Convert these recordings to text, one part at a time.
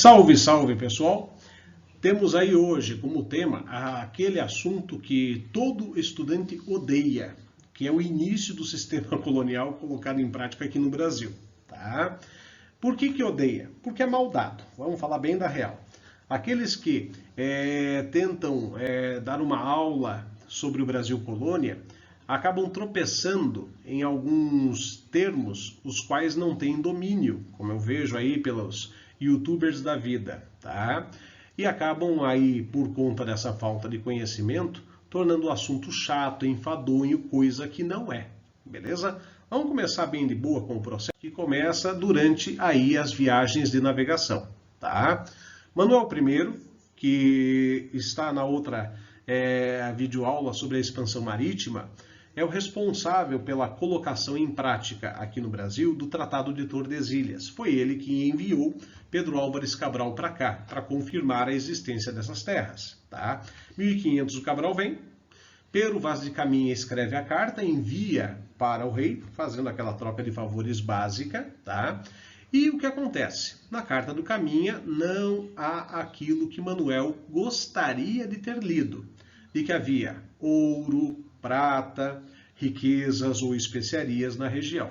Salve, salve pessoal! Temos aí hoje como tema aquele assunto que todo estudante odeia, que é o início do sistema colonial colocado em prática aqui no Brasil. Tá? Por que odeia? Porque é mal dado. Vamos falar bem da real. Aqueles que tentam dar uma aula sobre o Brasil colônia acabam tropeçando em alguns termos os quais não têm domínio, como eu vejo aí pelos youtubers da vida, tá? E acabam aí, por conta dessa falta de conhecimento, tornando o assunto chato, enfadonho, coisa que não é, beleza? Vamos começar bem de boa com o processo que começa durante aí as viagens de navegação, tá? Manuel I, que está na outra videoaula sobre a expansão marítima, é o responsável pela colocação em prática aqui no Brasil do Tratado de Tordesilhas. Foi ele que enviou Pedro Álvares Cabral para cá, para confirmar a existência dessas terras. Tá? 1500 o Cabral vem, Pero Vaz de Caminha escreve a carta, envia para o rei, fazendo aquela troca de favores básica. Tá? E o que acontece? Na carta do Caminha não há aquilo que Manuel gostaria de ter lido, de que havia ouro, prata, riquezas ou especiarias na região.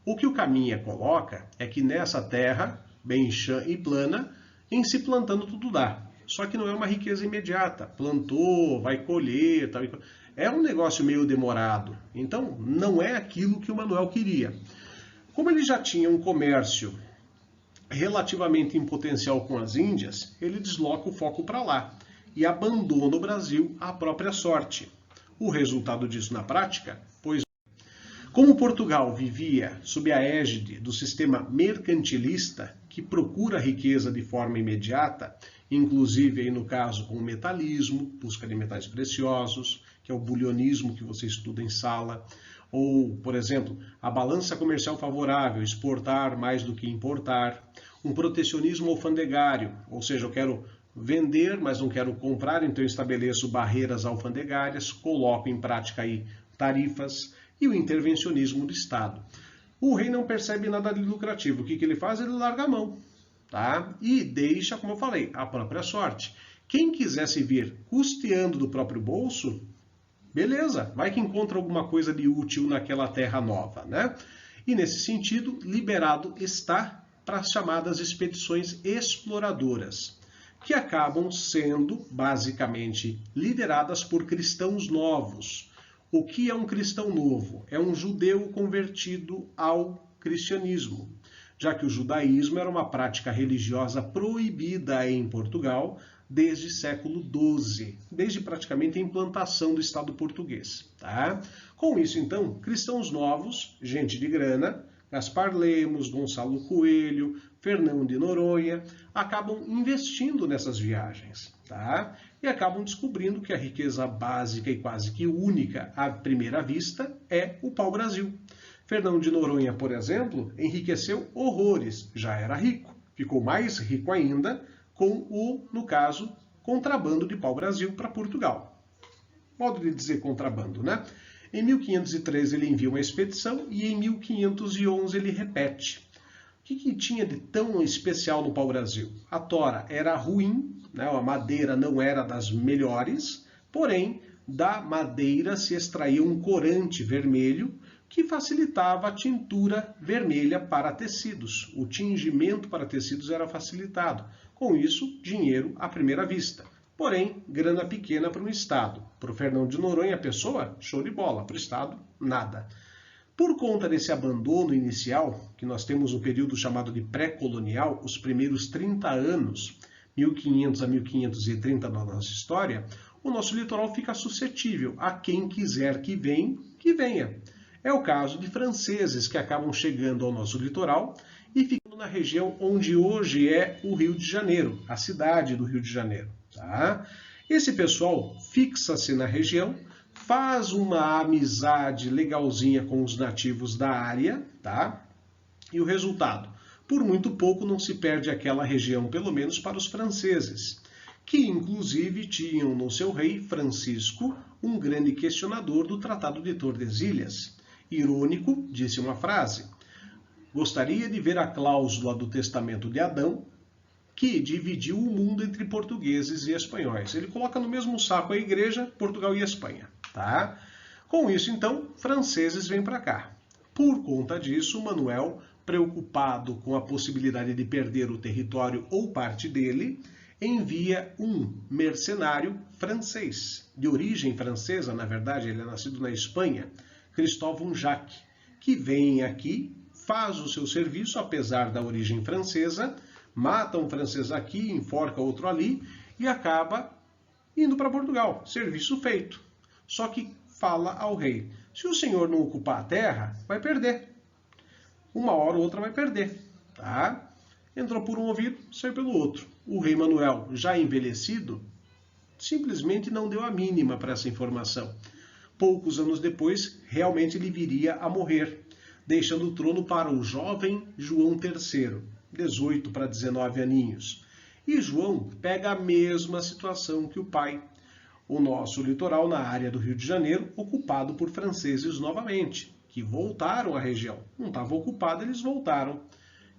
O que o Caminha coloca é que nessa terra, bem chã e plana, em se plantando tudo dá. Só que não é uma riqueza imediata. Plantou, vai colher, tal. É um negócio meio demorado. Então, não é aquilo que o Manuel queria. Como ele já tinha um comércio relativamente em potencial com as Índias, ele desloca o foco para lá e abandona o Brasil à própria sorte. O resultado disso na prática, pois como Portugal vivia sob a égide do sistema mercantilista que procura a riqueza de forma imediata, inclusive aí no caso com o metalismo, busca de metais preciosos, que é o bulionismo que você estuda em sala, ou, por exemplo, a balança comercial favorável, exportar mais do que importar, um protecionismo alfandegário, ou seja, eu quero vender, mas não quero comprar, então eu estabeleço barreiras alfandegárias, coloco em prática aí tarifas e o intervencionismo do Estado. O rei não percebe nada de lucrativo. O que ele faz? Ele larga a mão, tá? E deixa, como eu falei, a própria sorte. Quem quisesse vir custeando do próprio bolso, beleza, vai que encontra alguma coisa de útil naquela terra nova, né? E nesse sentido, liberado está para as chamadas expedições exploradoras, que acabam sendo, basicamente, lideradas por cristãos novos. O que é um cristão novo? É um judeu convertido ao cristianismo, já que o judaísmo era uma prática religiosa proibida em Portugal desde século XII, desde praticamente a implantação do Estado português. Tá? Com isso, então, cristãos novos, gente de grana, Gaspar Lemos, Gonçalo Coelho, Fernão de Noronha, acabam investindo nessas viagens, tá? E acabam descobrindo que a riqueza básica e quase que única à primeira vista é o pau-brasil. Fernão de Noronha, por exemplo, enriqueceu horrores, já era rico, ficou mais rico ainda com o, no caso, contrabando de pau-brasil para Portugal. Modo de dizer contrabando, né? Em 1513 ele envia uma expedição e em 1511 ele repete. O que tinha de tão especial no pau-brasil? A tora era ruim, né? A madeira não era das melhores, porém da madeira se extraía um corante vermelho que facilitava a tintura vermelha para tecidos. O tingimento para tecidos era facilitado. Com isso, dinheiro à primeira vista. Porém, grana pequena para o Estado. Para o Fernão de Noronha, a pessoa, show de bola. Para o Estado, nada. Por conta desse abandono inicial, que nós temos um período chamado de pré-colonial, os primeiros 30 anos, 1500 a 1530 da nossa história, o nosso litoral fica suscetível a quem quiser que venha. É o caso de franceses que acabam chegando ao nosso litoral e ficando na região onde hoje é o Rio de Janeiro, a cidade do Rio de Janeiro. Tá? Esse pessoal fixa-se na região, faz uma amizade legalzinha com os nativos da área, tá? E o resultado? Por muito pouco não se perde aquela região, pelo menos para os franceses, que inclusive tinham no seu rei, Francisco, um grande questionador do Tratado de Tordesilhas. Irônico, disse uma frase: gostaria de ver a cláusula do testamento de Adão que dividiu o mundo entre portugueses e espanhóis. Ele coloca no mesmo saco a igreja, Portugal e Espanha. Tá? Com isso, então, franceses vêm para cá. Por conta disso, Manuel, preocupado com a possibilidade de perder o território ou parte dele, envia um mercenário francês, de origem francesa, na verdade, ele é nascido na Espanha, Cristóvão Jacques, que vem aqui, faz o seu serviço, apesar da origem francesa, mata um francês aqui, enforca outro ali e acaba indo para Portugal. Serviço feito. Só que fala ao rei, se o senhor não ocupar a terra, vai perder. Uma hora ou outra vai perder. Tá? Entrou por um ouvido, saiu pelo outro. O rei Manuel, já envelhecido, simplesmente não deu a mínima para essa informação. Poucos anos depois, realmente ele viria a morrer, deixando o trono para o jovem João III, 18 para 19 aninhos. E João pega a mesma situação que o pai. O nosso litoral na área do Rio de Janeiro, ocupado por franceses novamente, que voltaram à região. Não estava ocupado, eles voltaram. O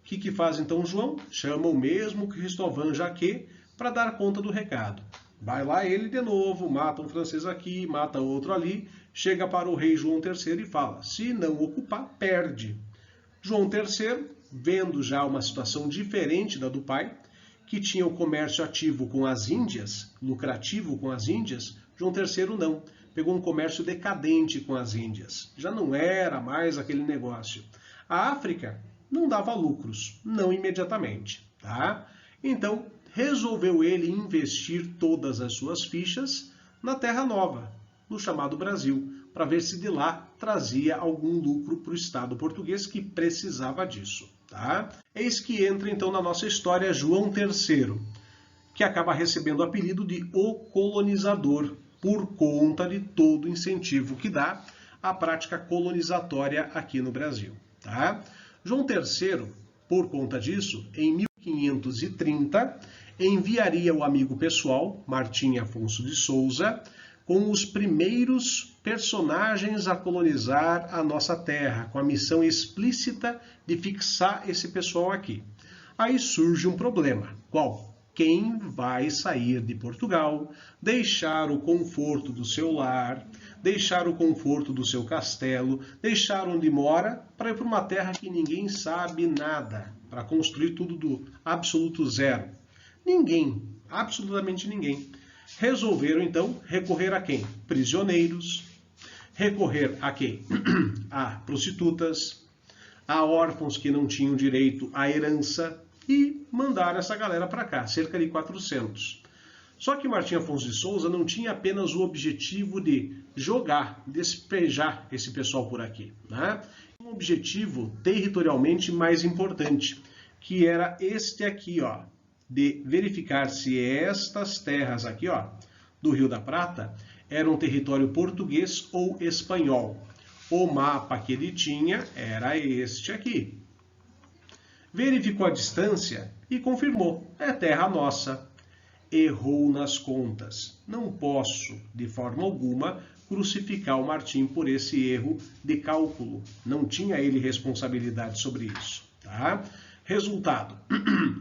que faz então João? Chama o mesmo Cristóvão Jacques para dar conta do recado. Vai lá ele de novo, mata um francês aqui, mata outro ali, chega para o rei João III e fala, se não ocupar, perde. João III, vendo já uma situação diferente da do pai, que tinha o comércio ativo com as Índias, lucrativo com as Índias, João III não. Pegou um comércio decadente com as Índias. Já não era mais aquele negócio. A África não dava lucros, não imediatamente. Tá? Então, resolveu ele investir todas as suas fichas na Terra Nova, no chamado Brasil, para ver se de lá trazia algum lucro para o Estado português que precisava disso. Tá? Eis que entra então na nossa história João III, que acaba recebendo o apelido de O Colonizador, por conta de todo o incentivo que dá à prática colonizatória aqui no Brasil. Tá? João III, por conta disso, em 1530, enviaria o amigo pessoal, Martim Afonso de Souza, com os primeiros personagens a colonizar a nossa terra, com a missão explícita de fixar esse pessoal aqui. Aí surge um problema. Qual? Quem vai sair de Portugal, deixar o conforto do seu lar, deixar o conforto do seu castelo, deixar onde mora, para ir para uma terra que ninguém sabe nada, para construir tudo do absoluto zero? Ninguém, absolutamente ninguém. Resolveram, então, recorrer a quem? Prisioneiros, recorrer a quem? A prostitutas, a órfãos que não tinham direito à herança e mandar essa galera para cá, cerca de 400. Só que Martim Afonso de Souza não tinha apenas o objetivo de jogar, despejar esse pessoal por aqui, né? Um objetivo territorialmente mais importante, que era este aqui, ó, de verificar se estas terras aqui, ó, do Rio da Prata, eram território português ou espanhol. O mapa que ele tinha era este aqui. Verificou a distância e confirmou, é terra nossa. Errou nas contas. Não posso, de forma alguma, crucificar o Martim por esse erro de cálculo. Não tinha ele responsabilidade sobre isso. Tá? Resultado,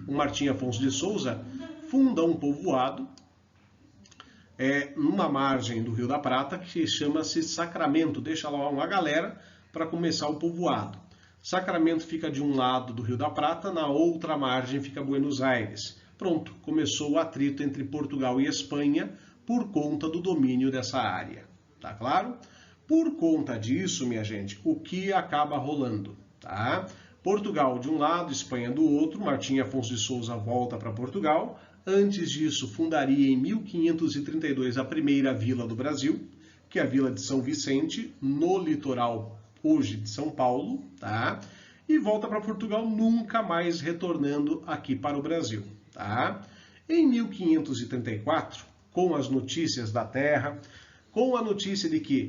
o Martim Afonso de Souza funda um povoado numa margem do Rio da Prata que chama-se Sacramento. Deixa lá uma galera para começar o povoado. Sacramento fica de um lado do Rio da Prata, na outra margem fica Buenos Aires. Pronto, começou o atrito entre Portugal e Espanha por conta do domínio dessa área. Tá claro? Por conta disso, minha gente, o que acaba rolando? Tá? Portugal de um lado, Espanha do outro, Martim Afonso de Souza volta para Portugal. Antes disso, fundaria em 1532 a primeira vila do Brasil, que é a Vila de São Vicente, no litoral hoje de São Paulo, tá? E volta para Portugal, nunca mais retornando aqui para o Brasil, tá? Em 1534, com as notícias da terra, com a notícia de que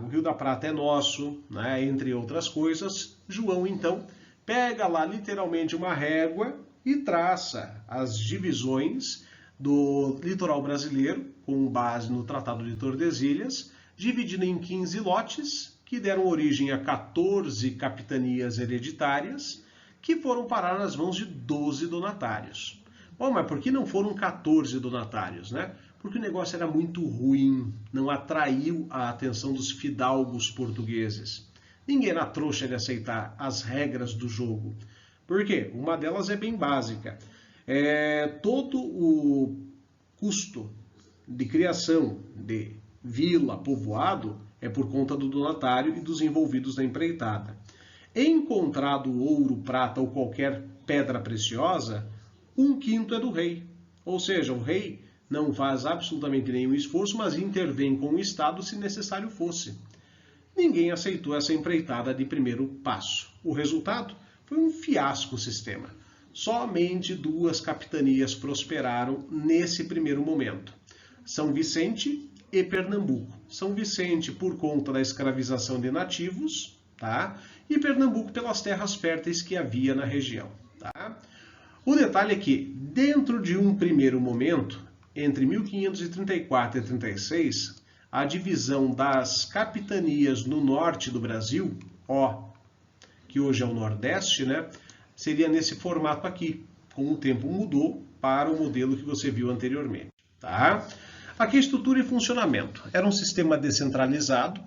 o Rio da Prata é nosso, né, entre outras coisas, João, então, pega lá literalmente uma régua e traça as divisões do litoral brasileiro, com base no Tratado de Tordesilhas, dividido em 15 lotes, que deram origem a 14 capitanias hereditárias, que foram parar nas mãos de 12 donatários. Oh, mas por que não foram 14 donatários, né? Porque o negócio era muito ruim, não atraiu a atenção dos fidalgos portugueses. Ninguém era trouxa de aceitar as regras do jogo. Por quê? Uma delas é bem básica. Todo o custo de criação de vila, povoado, é por conta do donatário e dos envolvidos na empreitada. Encontrado ouro, prata ou qualquer pedra preciosa, 1/5 é do rei. Ou seja, o rei não faz absolutamente nenhum esforço, mas intervém com o Estado se necessário fosse. Ninguém aceitou essa empreitada de primeiro passo. O resultado foi um fiasco o sistema. Somente 2 capitanias prosperaram nesse primeiro momento: São Vicente e Pernambuco. São Vicente por conta da escravização de nativos, tá? E Pernambuco pelas terras férteis que havia na região. Tá? O detalhe é que, dentro de um primeiro momento, entre 1534 e 36, a divisão das capitanias no norte do Brasil, que hoje é o Nordeste, né, seria nesse formato aqui. Com o tempo mudou para o modelo que você viu anteriormente. Tá? Aqui, estrutura e funcionamento. Era um sistema descentralizado.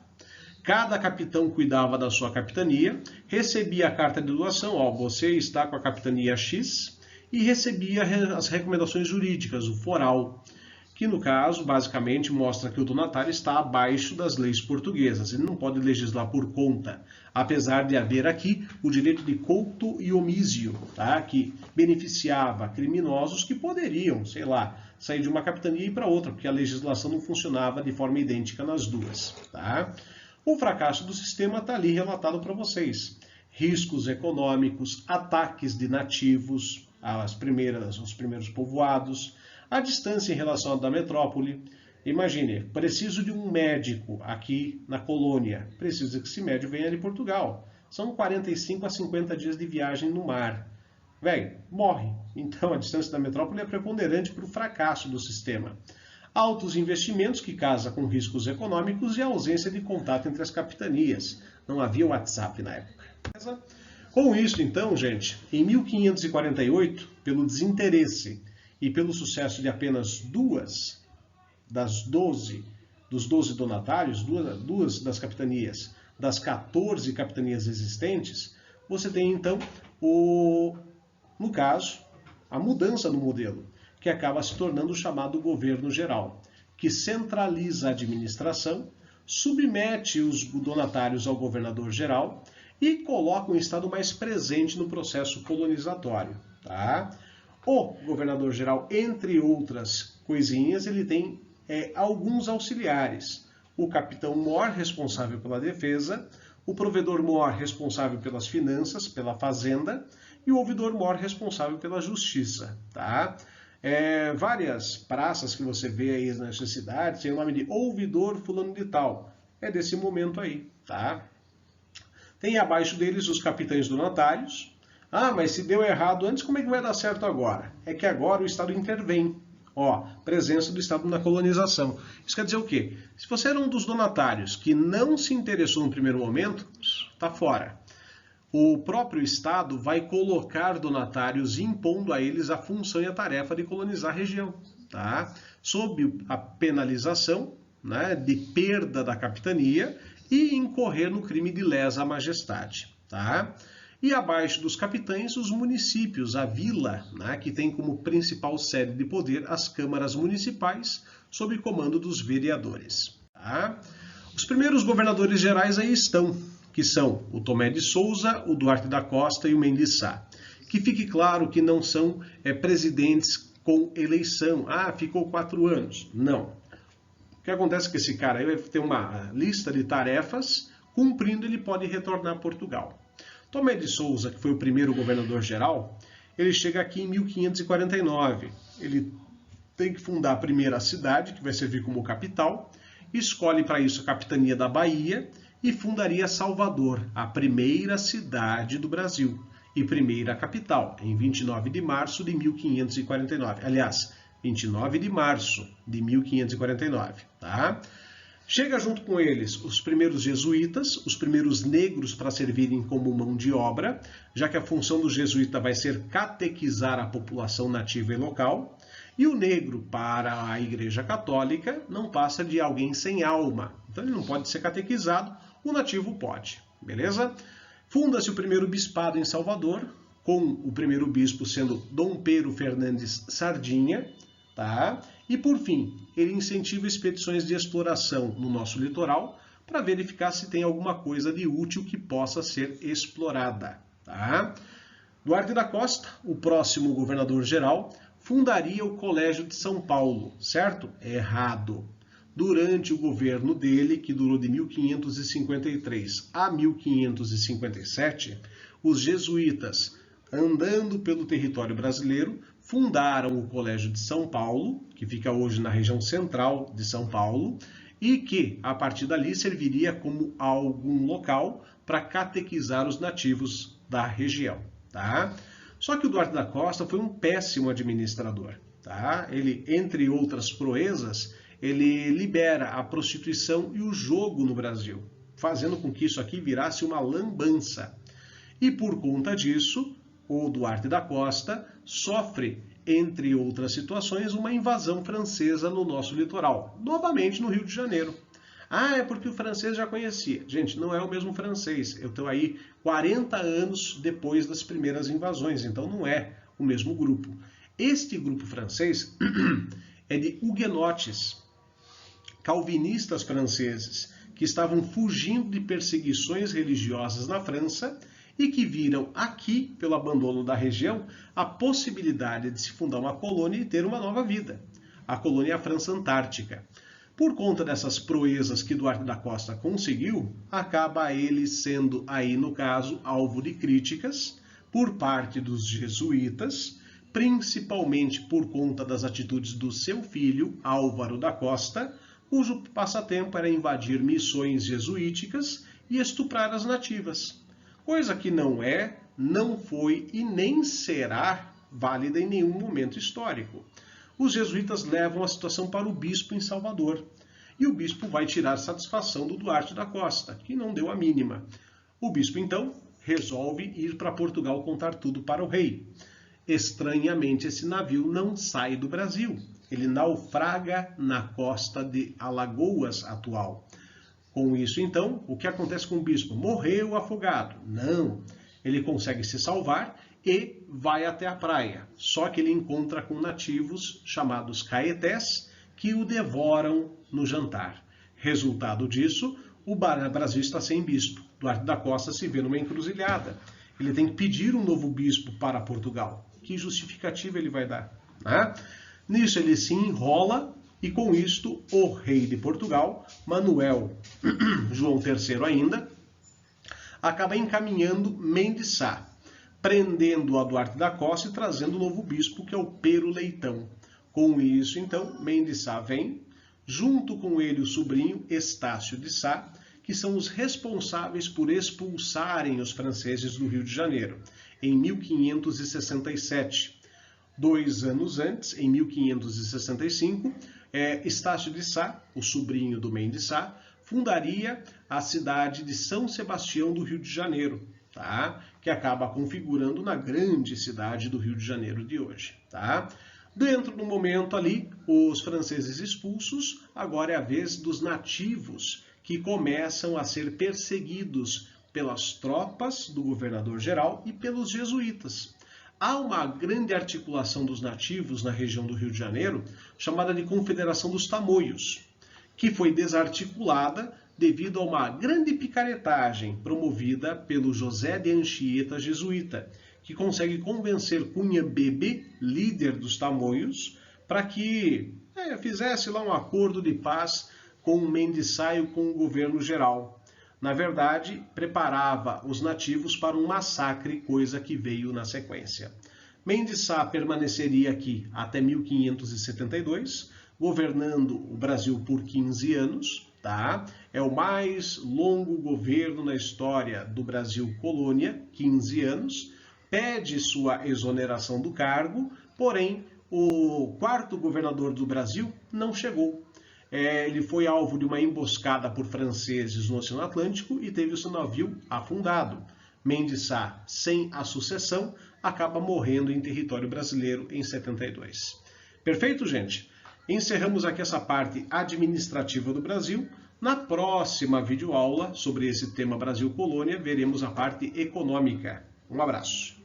Cada capitão cuidava da sua capitania, recebia a carta de doação, você está com a capitania X, e recebia as recomendações jurídicas, o foral, que no caso, basicamente, mostra que o donatário está abaixo das leis portuguesas. Ele não pode legislar por conta, apesar de haver aqui o direito de culto e omísio, tá? Que beneficiava criminosos que poderiam, sei lá, sair de uma capitania e ir para outra, porque a legislação não funcionava de forma idêntica nas duas. Tá? O fracasso do sistema está ali relatado para vocês. Riscos econômicos, ataques de nativos, os primeiros povoados, a distância em relação à da metrópole. Imagine, preciso de um médico aqui na colônia. Preciso que esse médico venha de Portugal. São 45 a 50 dias de viagem no mar. Morre. Então a distância da metrópole é preponderante para o fracasso do sistema. Altos investimentos que casa com riscos econômicos e a ausência de contato entre as capitanias. Não havia WhatsApp na época. Com isso, então, gente, em 1548, pelo desinteresse e pelo sucesso de apenas 2 dos 12 donatários, 2 das capitanias, das 14 capitanias existentes, você tem, então, no caso, a mudança no modelo, que acaba se tornando o chamado governo geral, que centraliza a administração, submete os donatários ao governador geral e coloca um Estado mais presente no processo colonizatório. Tá? O governador geral, entre outras coisinhas, ele tem alguns auxiliares. O capitão-mor, responsável pela defesa, o provedor-mor, responsável pelas finanças, pela fazenda, e o ouvidor-mor, responsável pela justiça. Tá? Várias praças que você vê aí nas cidades tem o nome de ouvidor fulano de tal. É desse momento aí. Tá? Tem abaixo deles os capitães donatários. Mas se deu errado antes, como é que vai dar certo agora? É que agora o Estado intervém. Presença do Estado na colonização. Isso quer dizer o quê? Se você era um dos donatários que não se interessou no primeiro momento, está fora. O próprio Estado vai colocar donatários impondo a eles a função e a tarefa de colonizar a região. Tá? Sob a penalização, né, de perda da capitania e incorrer no crime de lesa majestade. Tá? E abaixo dos capitães, os municípios, a vila, né, que tem como principal sede de poder as câmaras municipais, sob comando dos vereadores. Tá? Os primeiros governadores gerais aí estão, que são o Tomé de Souza, o Duarte da Costa e o Mendes Sá. Que fique claro que não são presidentes com eleição. Ficou 4 anos. Não. O que acontece é que esse cara aí vai ter uma lista de tarefas, cumprindo ele pode retornar a Portugal. Tomé de Souza, que foi o primeiro governador geral, ele chega aqui em 1549. Ele tem que fundar a primeira cidade, que vai servir como capital, escolhe para isso a capitania da Bahia e fundaria Salvador, a primeira cidade do Brasil e primeira capital, em 29 de março de 1549. Aliás, 29 de março de 1549. Tá? Chega junto com eles os primeiros jesuítas, os primeiros negros para servirem como mão de obra, já que a função do jesuíta vai ser catequizar a população nativa e local. E o negro, para a Igreja Católica, não passa de alguém sem alma. Então ele não pode ser catequizado, o nativo pode, beleza? Funda-se o primeiro bispado em Salvador, com o primeiro bispo sendo Dom Pero Fernandes Sardinha, tá? E por fim, ele incentiva expedições de exploração no nosso litoral para verificar se tem alguma coisa de útil que possa ser explorada, tá? Duarte da Costa, o próximo governador-geral, fundaria o Colégio de São Paulo, certo? Errado. Durante o governo dele, que durou de 1553 a 1557, os jesuítas, andando pelo território brasileiro, fundaram o Colégio de São Paulo, que fica hoje na região central de São Paulo, e que, a partir dali, serviria como algum local para catequizar os nativos da região, tá? Só que o Duarte da Costa foi um péssimo administrador, tá? Ele, entre outras proezas, ele libera a prostituição e o jogo no Brasil, fazendo com que isso aqui virasse uma lambança. E por conta disso, o Duarte da Costa sofre, entre outras situações, uma invasão francesa no nosso litoral, novamente no Rio de Janeiro. Ah, é porque o francês já conhecia. Gente, não é o mesmo francês. Eu estou aí 40 anos depois das primeiras invasões, então não é o mesmo grupo. Este grupo francês é de huguenotes, calvinistas franceses, que estavam fugindo de perseguições religiosas na França e que viram aqui, pelo abandono da região, a possibilidade de se fundar uma colônia e ter uma nova vida. A colônia França Antártica. Por conta dessas proezas que Duarte da Costa conseguiu, acaba ele sendo aí, no caso, alvo de críticas por parte dos jesuítas, principalmente por conta das atitudes do seu filho, Álvaro da Costa, cujo passatempo era invadir missões jesuíticas e estuprar as nativas. Coisa que não é, não foi e nem será válida em nenhum momento histórico. Os jesuítas levam a situação para o bispo em Salvador. E o bispo vai tirar satisfação do Duarte da Costa, que não deu a mínima. O bispo, então, resolve ir para Portugal contar tudo para o rei. Estranhamente, esse navio não sai do Brasil. Ele naufraga na costa de Alagoas atual. Com isso, então, o que acontece com o bispo? Morreu afogado? Não. Ele consegue se salvar e vai até a praia. Só que ele encontra com nativos chamados caetés que o devoram no jantar. Resultado disso, o Brasil está sem bispo. Duarte da Costa se vê numa encruzilhada. Ele tem que pedir um novo bispo para Portugal. Que justificativa ele vai dar? Né? Nisso ele se enrola e com isto o rei de Portugal, Manuel João III ainda, acaba encaminhando Mendes Sá, prendendo a Duarte da Costa e trazendo o novo bispo, que é o Pero Leitão. Com isso, então, Mendes Sá vem, junto com ele o sobrinho Estácio de Sá, que são os responsáveis por expulsarem os franceses do Rio de Janeiro, em 1567. 2 anos antes, em 1565, Estácio de Sá, o sobrinho do Mendes Sá, fundaria a cidade de São Sebastião do Rio de Janeiro, tá? Que acaba configurando na grande cidade do Rio de Janeiro de hoje. Tá? Dentro do momento ali, os franceses expulsos, agora é a vez dos nativos, que começam a ser perseguidos pelas tropas do governador-geral e pelos jesuítas. Há uma grande articulação dos nativos na região do Rio de Janeiro, chamada de Confederação dos Tamoios, que foi desarticulada devido a uma grande picaretagem promovida pelo José de Anchieta jesuíta, que consegue convencer Cunha Bebe, líder dos Tamoios, para que fizesse lá um acordo de paz com o Mendes Sá e com o governo geral. Na verdade, preparava os nativos para um massacre, coisa que veio na sequência. Mendes Sá permaneceria aqui até 1572, governando o Brasil por 15 anos. Tá? É o mais longo governo na história do Brasil colônia, 15 anos. Pede sua exoneração do cargo, porém, o quarto governador do Brasil não chegou. Ele foi alvo de uma emboscada por franceses no Oceano Atlântico e teve o seu navio afundado. Mendes Sá, sem a sucessão, acaba morrendo em território brasileiro em 72. Perfeito, gente? Encerramos aqui essa parte administrativa do Brasil. Na próxima videoaula sobre esse tema Brasil Colônia, veremos a parte econômica. Um abraço.